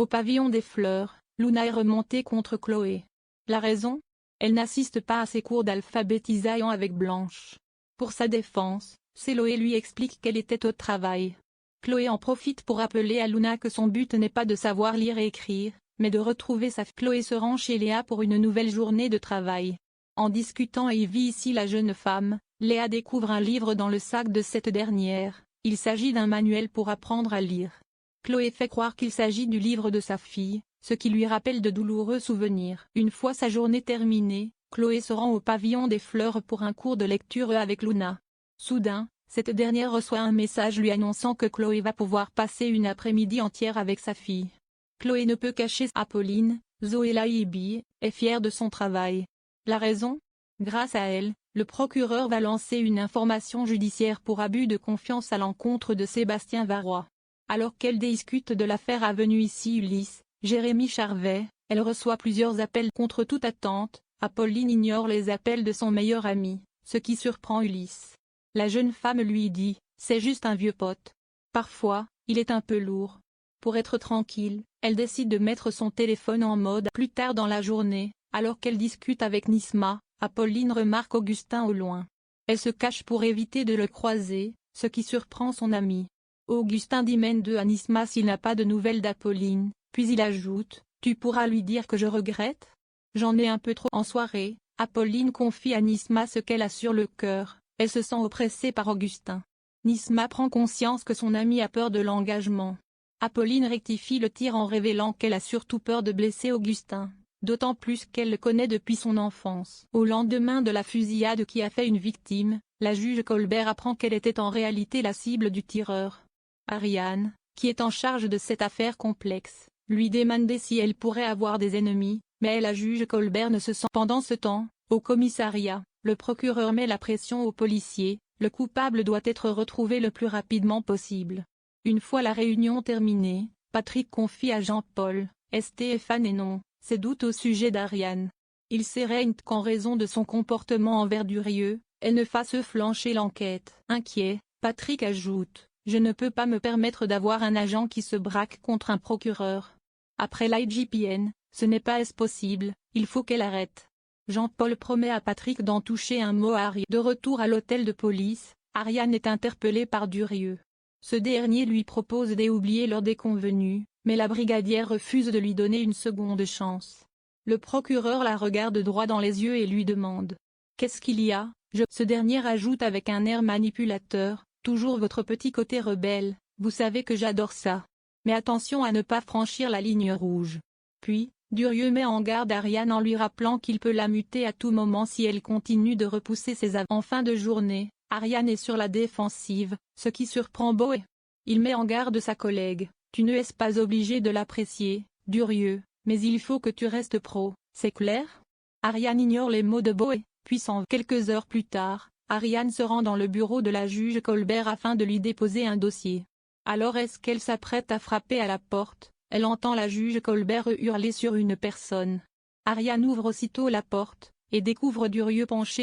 Au pavillon des fleurs, Luna est remontée contre Chloé. La raison? Elle n'assiste pas à ses cours d'alphabétisation avec Blanche. Pour sa défense, Chloé lui explique qu'elle était au travail. Chloé en profite pour rappeler à Luna que son but n'est pas de savoir lire et écrire, mais de retrouver sa fille. Chloé se rend chez Léa pour une nouvelle journée de travail. En discutant et vit ici la jeune femme, Léa découvre un livre dans le sac de cette dernière. Il s'agit d'un manuel pour apprendre à lire. Chloé fait croire qu'il s'agit du livre de sa fille, ce qui lui rappelle de douloureux souvenirs. Une fois sa journée terminée, Chloé se rend au pavillon des fleurs pour un cours de lecture avec Luna. Soudain, cette dernière reçoit un message lui annonçant que Chloé va pouvoir passer une après-midi entière avec sa fille. Chloé ne peut cacher Apolline, Zoé Laibi, est fière de son travail. La raison? Grâce à elle, le procureur va lancer une information judiciaire pour abus de confiance à l'encontre de Sébastien Varrois. Alors qu'elle discute de l'affaire Avenue ici Ulysse, Jérémy Charvet, elle reçoit plusieurs appels. Contre toute attente, Apolline ignore les appels de son meilleur ami, ce qui surprend Ulysse. La jeune femme lui dit « C'est juste un vieux pote. Parfois, il est un peu lourd. » Pour être tranquille, elle décide de mettre son téléphone en mode. Plus tard dans la journée, alors qu'elle discute avec Nisma, Apolline remarque Augustin au loin. Elle se cache pour éviter de le croiser, ce qui surprend son ami. Augustin dit mène à Nisma s'il n'a pas de nouvelles d'Apolline, puis il ajoute « Tu pourras lui dire que je regrette? J'en ai un peu trop. » En soirée, Apolline confie à Nisma ce qu'elle a sur le cœur, elle se sent oppressée par Augustin. Nisma prend conscience que son ami a peur de l'engagement. Apolline rectifie le tir en révélant qu'elle a surtout peur de blesser Augustin, d'autant plus qu'elle le connaît depuis son enfance. Au lendemain de la fusillade qui a fait une victime, la juge Colbert apprend qu'elle était en réalité la cible du tireur. Ariane, qui est en charge de cette affaire complexe, lui demande si elle pourrait avoir des ennemis, mais la juge Colbert ne se sent. Pendant ce temps, au commissariat, le procureur met la pression aux policiers, le coupable doit être retrouvé le plus rapidement possible. Une fois la réunion terminée, Patrick confie à Jean-Paul, Stéphane et non, ses doutes au sujet d'Ariane. Il s'éreinte qu'en raison de son comportement envers Durieux, elle ne fasse flancher l'enquête. Inquiet, Patrick ajoute « Je ne peux pas me permettre d'avoir un agent qui se braque contre un procureur. Après l'IGPN, ce n'est pas possible, il faut qu'elle arrête. » Jean-Paul promet à Patrick d'en toucher un mot à Ariane. De retour à l'hôtel de police, Ariane est interpellée par Durieux. Ce dernier lui propose d'oublier leur déconvenue, mais la brigadière refuse de lui donner une seconde chance. Le procureur la regarde droit dans les yeux et lui demande « Qu'est-ce qu'il y a, Ce dernier ajoute avec un air manipulateur « Toujours votre petit côté rebelle, vous savez que j'adore ça. Mais attention à ne pas franchir la ligne rouge. » Puis, Durieux met en garde Ariane en lui rappelant qu'il peut la muter à tout moment si elle continue de repousser ses avances. En fin de journée, Ariane est sur la défensive, ce qui surprend Boé. Il met en garde sa collègue « Tu ne es pas obligé de l'apprécier, Durieux, mais il faut que tu restes pro, c'est clair ?» Ariane ignore les mots de Boé, puis quelques heures plus tard, Ariane se rend dans le bureau de la juge Colbert afin de lui déposer un dossier. Alors qu'elle s'apprête à frapper à la porte, elle entend la juge Colbert hurler sur une personne. Ariane ouvre aussitôt la porte, et découvre Durieux penché